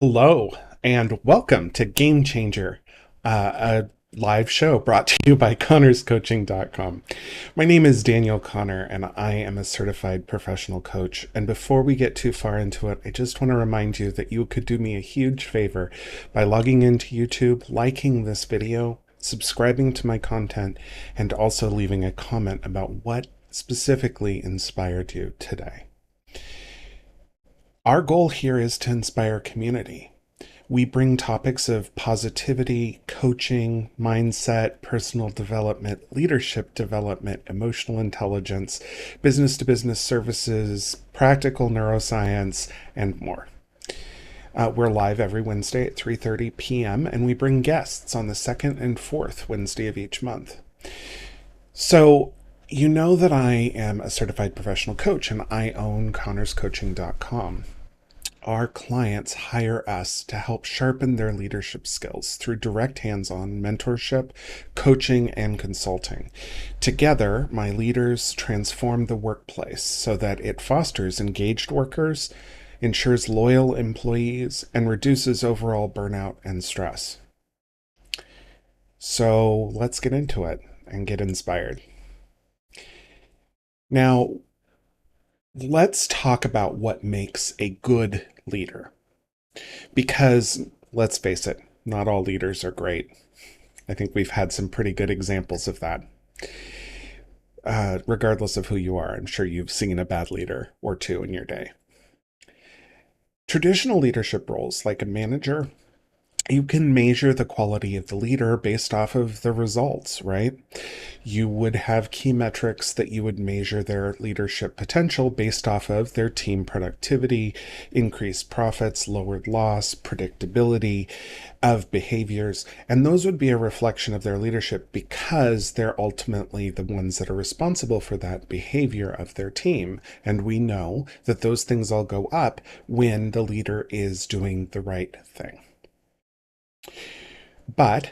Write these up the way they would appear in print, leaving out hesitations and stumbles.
Hello, and welcome to Game Changer, a live show brought to you by connorscoaching.com. My name is Daniel Connor, and I am a certified professional coach. And before we get too far into it, I just want to remind you that you could do me a huge favor by logging into YouTube, liking this video, subscribing to my content, and also leaving a comment about what specifically inspired you today. Our goal here is to inspire community. We bring topics of positivity, coaching, mindset, personal development, leadership development, emotional intelligence, business to business services, practical neuroscience, and more. We're live every Wednesday at 3:30 p.m. and we bring guests on the second and fourth Wednesday of each month. So, you know that I am a certified professional coach and I own connorscoaching.com. Our clients hire us to help sharpen their leadership skills through direct hands-on mentorship, coaching, and consulting. Together, my leaders transform the workplace so that it fosters engaged workers, ensures loyal employees, and reduces overall burnout and stress. So let's get into it and get inspired. Now, let's talk about what makes a good leader. Because let's face it, not all leaders are great. I think we've had some pretty good examples of that. Regardless of who you are, I'm sure you've seen a bad leader or two in your day. Traditional leadership roles, like a manager, you can measure the quality of the leader based off of the results, right? You would have key metrics that you would measure their leadership potential based off of their team productivity, increased profits, lowered loss, predictability of behaviors. And those would be a reflection of their leadership because they're ultimately the ones that are responsible for that behavior of their team. And we know that those things all go up when the leader is doing the right thing. But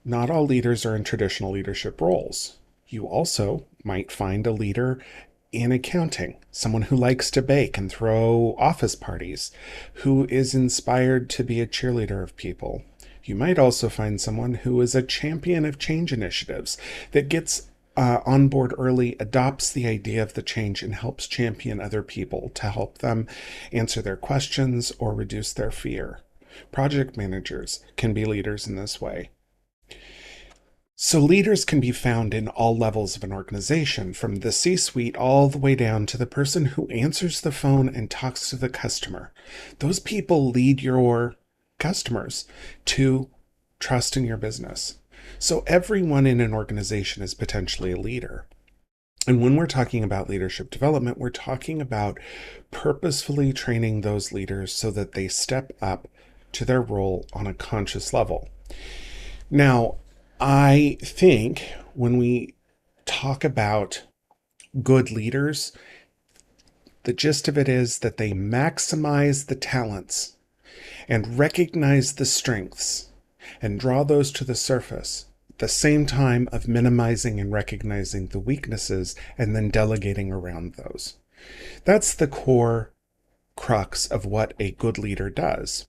not all leaders are in traditional leadership roles. You also might find a leader in accounting, someone who likes to bake and throw office parties, who is inspired to be a cheerleader of people. You might also find someone who is a champion of change initiatives that gets on board early, adopts the idea of the change, and helps champion other people to help them answer their questions or reduce their fear. Project managers can be leaders in this way. So leaders can be found in all levels of an organization, from the C-suite all the way down to the person who answers the phone and talks to the customer. Those people lead your customers to trust in your business. So everyone in an organization is potentially a leader. And when we're talking about leadership development, we're talking about purposefully training those leaders so that they step up to their role on a conscious level. Now, I think when we talk about good leaders, the gist of it is that they maximize the talents and recognize the strengths and draw those to the surface at the same time of minimizing and recognizing the weaknesses and then delegating around those. That's the core crux of what a good leader does.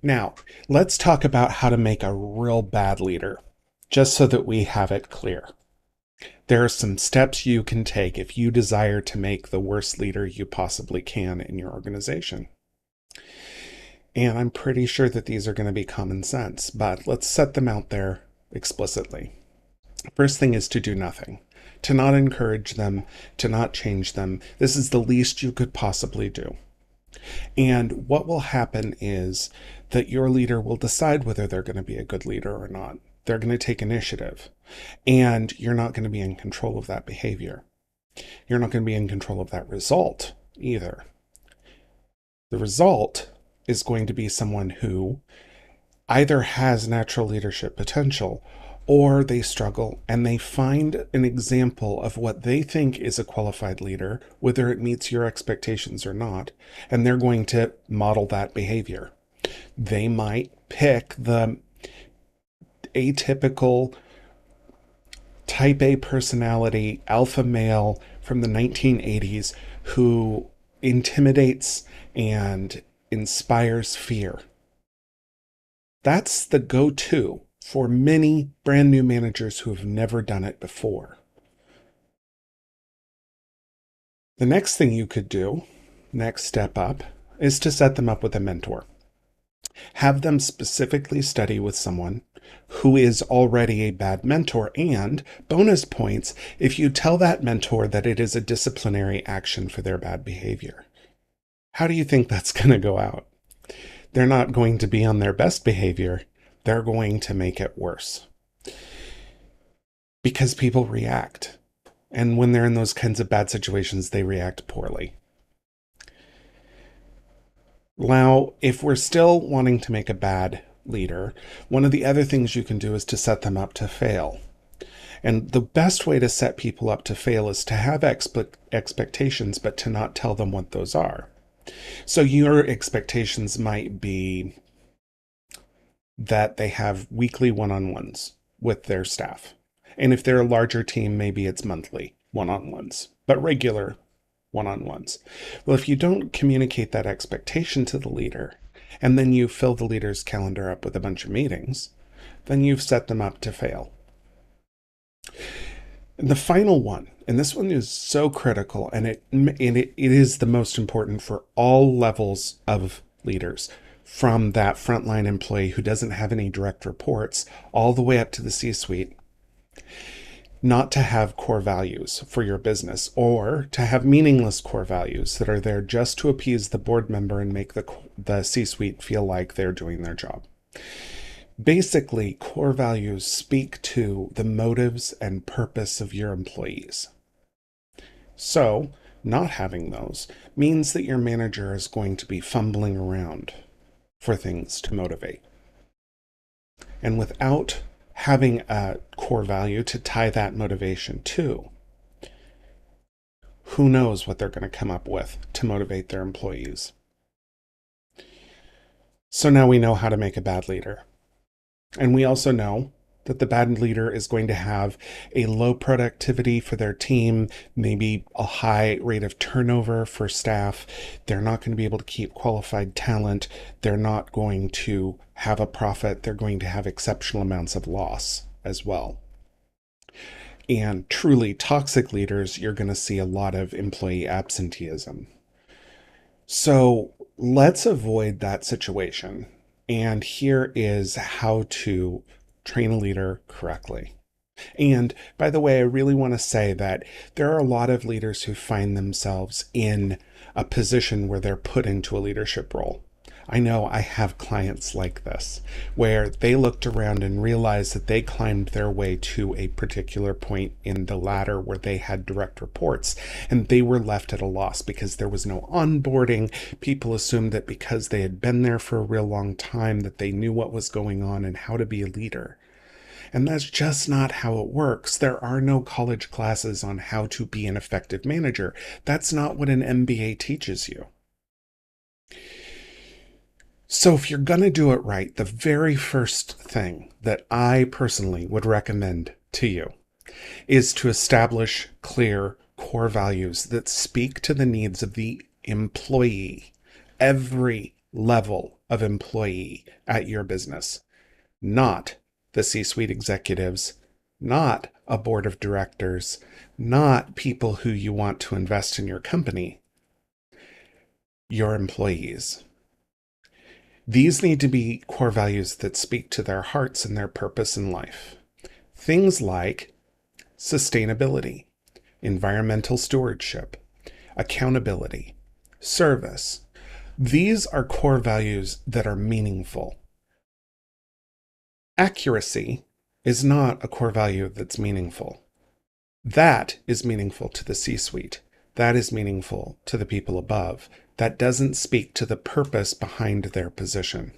Now, let's talk about how to make a real bad leader, just so that we have it clear. There are some steps you can take if you desire to make the worst leader you possibly can in your organization. And I'm pretty sure that these are going to be common sense, but let's set them out there explicitly. First thing is to do nothing, to not encourage them, to not change them. This is the least you could possibly do. And what will happen is that your leader will decide whether they're going to be a good leader or not. They're going to take initiative, and you're not going to be in control of that behavior. You're not going to be in control of that result either. The result is going to be someone who either has natural leadership potential or they struggle and they find an example of what they think is a qualified leader, whether it meets your expectations or not, and they're going to model that behavior. They might pick the atypical type A personality alpha male from the 1980s who intimidates and inspires fear. That's the go-to for many brand new managers who have never done it before. The next thing you could do, next step up, is to set them up with a mentor. Have them specifically study with someone who is already a bad mentor, and bonus points if you tell that mentor that it is a disciplinary action for their bad behavior. How do you think that's going to go out? They're not going to be on their best behavior. They're going to make it worse because people react. And when they're in those kinds of bad situations, they react poorly. Now, if we're still wanting to make a bad leader, one of the other things you can do is to set them up to fail. And the best way to set people up to fail is to have expectations, but to not tell them what those are. So your expectations might be that they have weekly one-on-ones with their staff. And if they're a larger team, maybe it's monthly one-on-ones, but regular one-on-ones. Well, if you don't communicate that expectation to the leader, and then you fill the leader's calendar up with a bunch of meetings, then you've set them up to fail. And the final one, and this one is so critical, and it is the most important for all levels of leaders, from that frontline employee who doesn't have any direct reports all the way up to the C-suite. Not to have core values for your business, or to have meaningless core values that are there just to appease the board member and make the C-suite feel like they're doing their job. Basically, core values speak to the motives and purpose of your employees. So, not having those means that your manager is going to be fumbling around for things to motivate. And without having a core value to tie that motivation to, who knows what they're going to come up with to motivate their employees. So now we know how to make a bad leader. And we also know that the bad leader is going to have a low productivity for their team, maybe a high rate of turnover for staff. They're not going to be able to keep qualified talent. They're not going to have a profit. They're going to have exceptional amounts of loss as well. And truly toxic leaders, you're going to see a lot of employee absenteeism. So let's avoid that situation. And here is how to train a leader correctly. And by the way, I really want to say that there are a lot of leaders who find themselves in a position where they're put into a leadership role. I know I have clients like this, where they looked around and realized that they climbed their way to a particular point in the ladder where they had direct reports, and they were left at a loss because there was no onboarding. People assumed that because they had been there for a real long time, that they knew what was going on and how to be a leader. And that's just not how it works. There are no college classes on how to be an effective manager. That's not what an MBA teaches you. So if you're going to do it right, the very first thing that I personally would recommend to you is to establish clear core values that speak to the needs of the employee, every level of employee at your business, not the C-suite executives, not a board of directors, not people who you want to invest in your company, your employees. These need to be core values that speak to their hearts and their purpose in life. Things like sustainability, environmental stewardship, accountability, service. These are core values that are meaningful. Accuracy is not a core value that's meaningful. That is meaningful to the C-suite. That is meaningful to the people above. That doesn't speak to the purpose behind their position.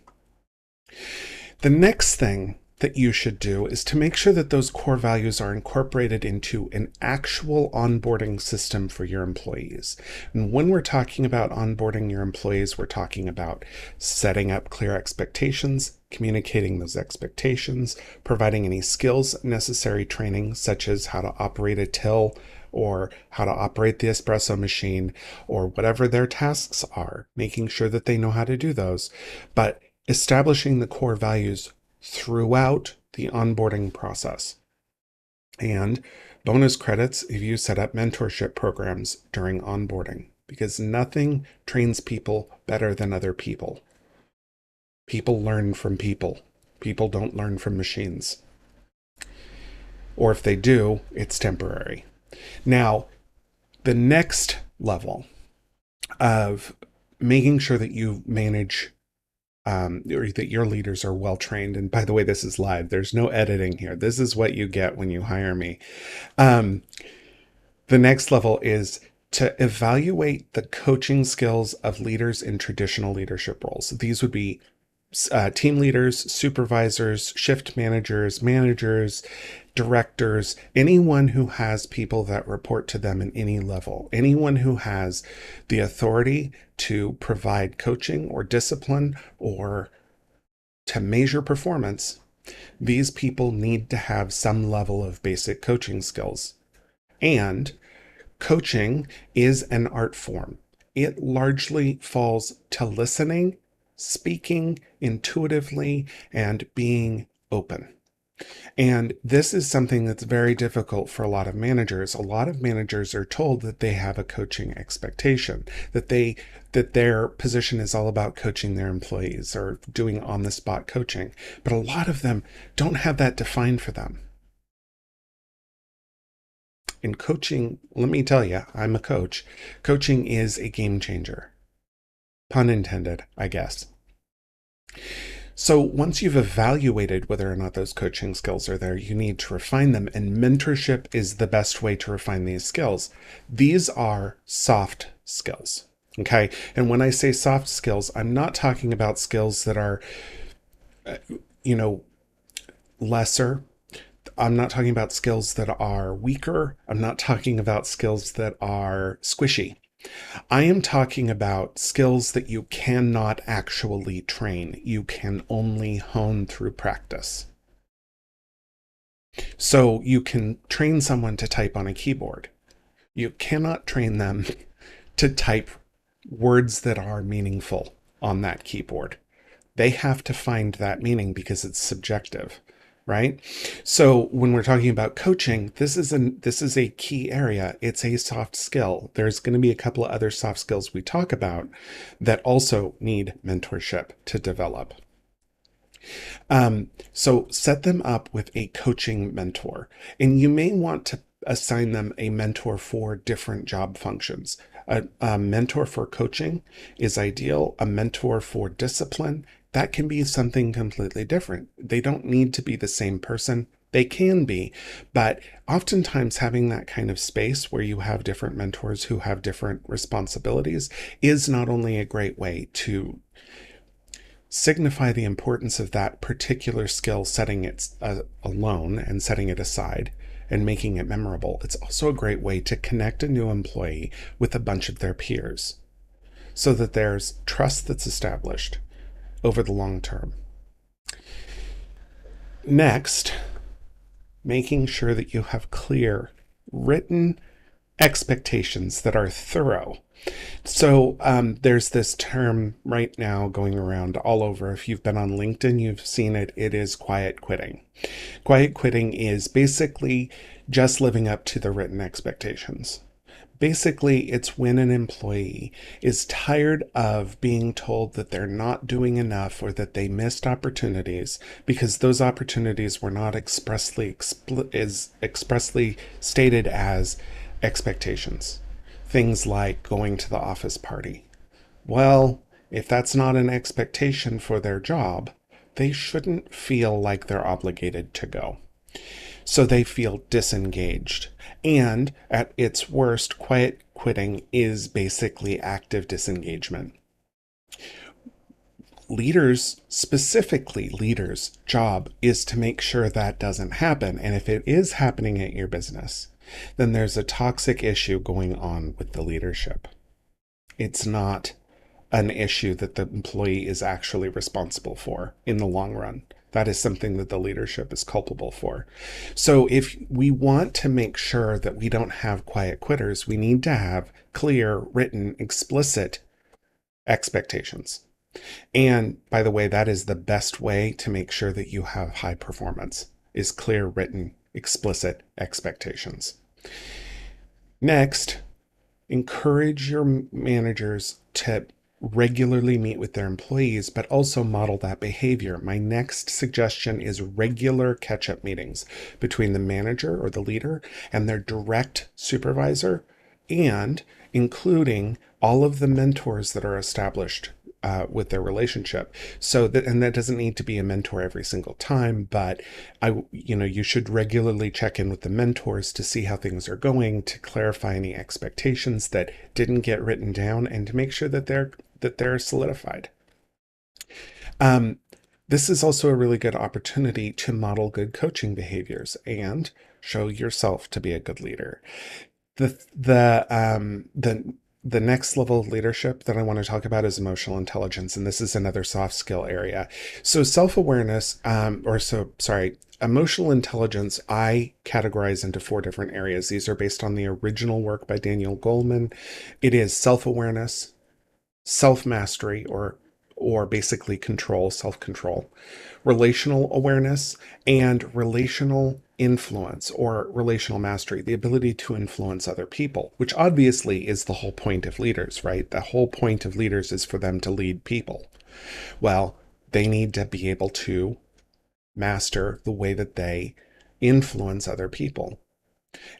The next thing that you should do is to make sure that those core values are incorporated into an actual onboarding system for your employees. And when we're talking about onboarding your employees, we're talking about setting up clear expectations, communicating those expectations, providing any skills necessary training, such as how to operate a till, or how to operate the espresso machine, or whatever their tasks are, making sure that they know how to do those. But establishing the core values throughout the onboarding process. And bonus credits if you set up mentorship programs during onboarding, because nothing trains people better than other people. People learn from people. People don't learn from machines. Or if they do, it's temporary. Now, the next level of making sure that you manage or that your leaders are well trained. And by the way, this is live. There's no editing here. This is what you get when you hire me. Um, the next level is to evaluate the coaching skills of leaders in traditional leadership roles. These would be team leaders, supervisors, shift managers, directors, anyone who has people that report to them in any level, anyone who has the authority to provide coaching or discipline or to measure performance. These people need to have some level of basic coaching skills. And coaching is an art form. It largely falls to listening, speaking intuitively, and being open. And this is something that's very difficult for a lot of managers. A lot of managers are told that they have a coaching expectation, that their position is all about coaching their employees or doing on-the-spot coaching. But a lot of them don't have that defined for them. In coaching, let me tell you, I'm a coach. Coaching is a game changer. Pun intended, I guess. So once you've evaluated whether or not those coaching skills are there, you need to refine them. And mentorship is the best way to refine these skills. These are soft skills. Okay. And when I say soft skills, I'm not talking about skills that are, lesser. I'm not talking about skills that are weaker. I'm not talking about skills that are squishy. I am talking about skills that you cannot actually train. You can only hone through practice. So you can train someone to type on a keyboard. You cannot train them to type words that are meaningful on that keyboard. They have to find that meaning because it's subjective, right? So when we're talking about coaching, this is a key area. It's a soft skill. There's going to be a couple of other soft skills we talk about that also need mentorship to develop. So set them up with a coaching mentor, and you may want to assign them a mentor for different job functions. A mentor for coaching is ideal. A mentor for discipline, that can be something completely different. They don't need to be the same person. They can be, but oftentimes having that kind of space where you have different mentors who have different responsibilities is not only a great way to signify the importance of that particular skill, setting it alone and setting it aside and making it memorable. It's also a great way to connect a new employee with a bunch of their peers so that there's trust that's established over the long term. Next, making sure that you have clear written expectations that are thorough. So there's this term right now going around all over. If you've been on LinkedIn, you've seen it. It is quiet quitting. Quiet quitting is basically just living up to the written expectations. Basically, it's when an employee is tired of being told that they're not doing enough or that they missed opportunities because those opportunities were not expressly stated as expectations. Things like going to the office party. Well, if that's not an expectation for their job, they shouldn't feel like they're obligated to go. So they feel disengaged. And at its worst, quiet quitting is basically active disengagement. Specifically leaders' job is to make sure that doesn't happen. And if it is happening at your business, then there's a toxic issue going on with the leadership. It's not an issue that the employee is actually responsible for in the long run. That is something that the leadership is culpable for. So if we want to make sure that we don't have quiet quitters, we need to have clear, written, explicit expectations. And by the way, that is the best way to make sure that you have high performance is clear, written, explicit expectations. Next, encourage your managers to regularly meet with their employees, but also model that behavior. My next suggestion is regular catch up meetings between the manager or the leader and their direct supervisor, and including all of the mentors that are established with their relationship. So that, and that doesn't need to be a mentor every single time, but you should regularly check in with the mentors to see how things are going, to clarify any expectations that didn't get written down, and to make sure that they're solidified. This is also a really good opportunity to model good coaching behaviors and show yourself to be a good leader. The next level of leadership that I want to talk about is emotional intelligence, and this is another soft skill area. So self-awareness, emotional intelligence, I categorize into four different areas. These are based on the original work by Daniel Goleman. It is self-awareness, self-mastery, or basically control, self-control, relational awareness, and relational influence or relational mastery, the ability to influence other people, which obviously is the whole point of leaders, right? The whole point of leaders is for them to lead people. Well, they need to be able to master the way that they influence other people.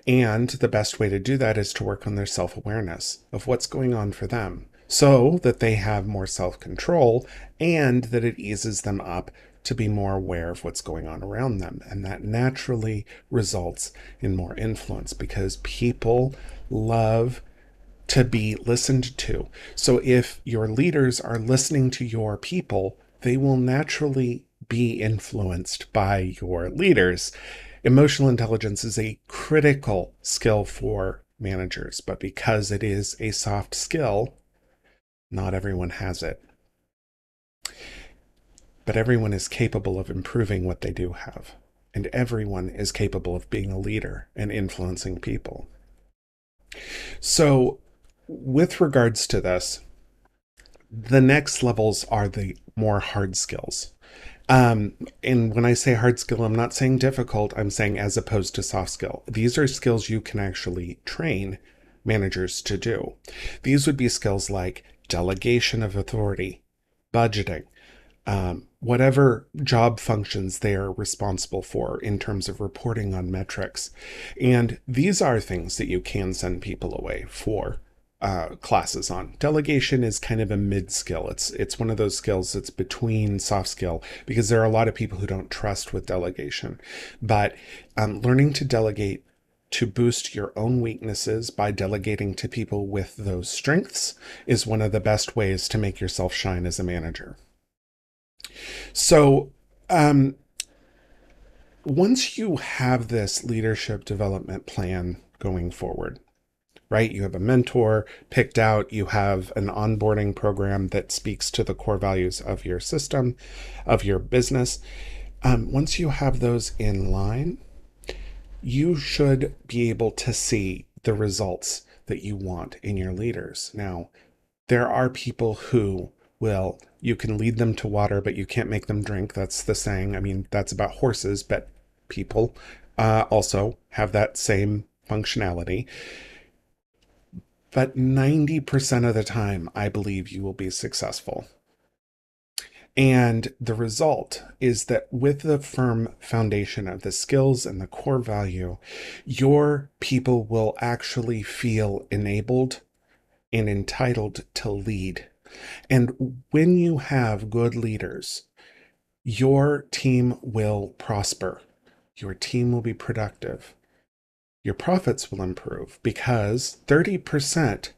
And the best way to do that is to work on their self awareness of what's going on for them so that they have more self control and that it eases them up to be more aware of what's going on around them. And that naturally results in more influence because people love to be listened to. So if your leaders are listening to your people, they will naturally be influenced by your leaders. Emotional intelligence is a critical skill for managers, but because it is a soft skill, not everyone has it. But everyone is capable of improving what they do have. And everyone is capable of being a leader and influencing people. So, with regards to this, the next levels are the more hard skills. And when I say hard skill, I'm not saying difficult, I'm saying as opposed to soft skill. These are skills you can actually train managers to do. These would be skills like delegation of authority, budgeting, whatever job functions they are responsible for in terms of reporting on metrics. And these are things that you can send people away for classes on. Delegation is kind of a mid skill. It's one of those skills that's between soft skill because there are a lot of people who don't trust with delegation. But learning to delegate to boost your own weaknesses by delegating to people with those strengths is one of the best ways to make yourself shine as a manager. So, once you have this leadership development plan going forward, right? You have a mentor picked out, you have an onboarding program that speaks to the core values of your system, of your business. Once you have those in line, you should be able to see the results that you want in your leaders. Now, there are people who you can lead them to water, but you can't make them drink. That's the saying. I mean, that's about horses, but people also have that same functionality. But 90% of the time, I believe you will be successful. And the result is that with the firm foundation of the skills and the core value, your people will actually feel enabled and entitled to lead. And when you have good leaders, your team will prosper. Your team will be productive. Your profits will improve because 30%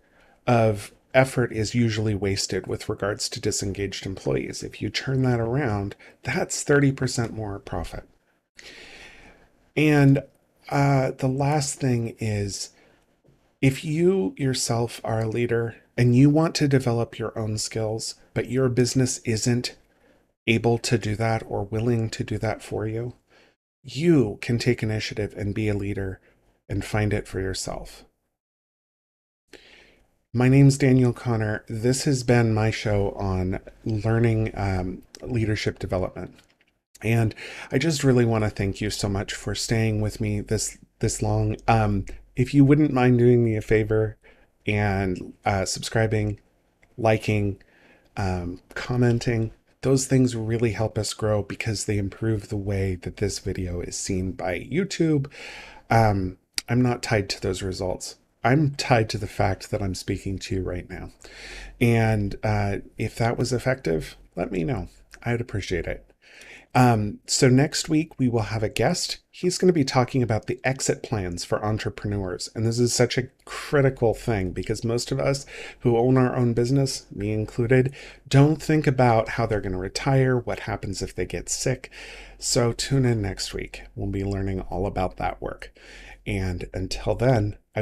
of effort is usually wasted with regards to disengaged employees. If you turn that around, that's 30% more profit. And the last thing is if you yourself are a leader and you want to develop your own skills, but your business isn't able to do that or willing to do that for you, you can take initiative and be a leader and find it for yourself. My name's Daniel Connor. This has been my show on learning leadership development. And I just really want to thank you so much for staying with me this long. If you wouldn't mind doing me a favor and subscribing, liking, commenting, those things really help us grow because they improve the way that this video is seen by YouTube. Um, I'm not tied to those results. I'm tied to the fact that I'm speaking to you right now. And if that was effective, let me know. I'd appreciate it. So next week we will have a guest. He's going to be talking about the exit plans for entrepreneurs. And this is such a critical thing because most of us who own our own business, me included, don't think about how they're going to retire, what happens if they get sick. So tune in next week. We'll be learning all about that work. And until then, I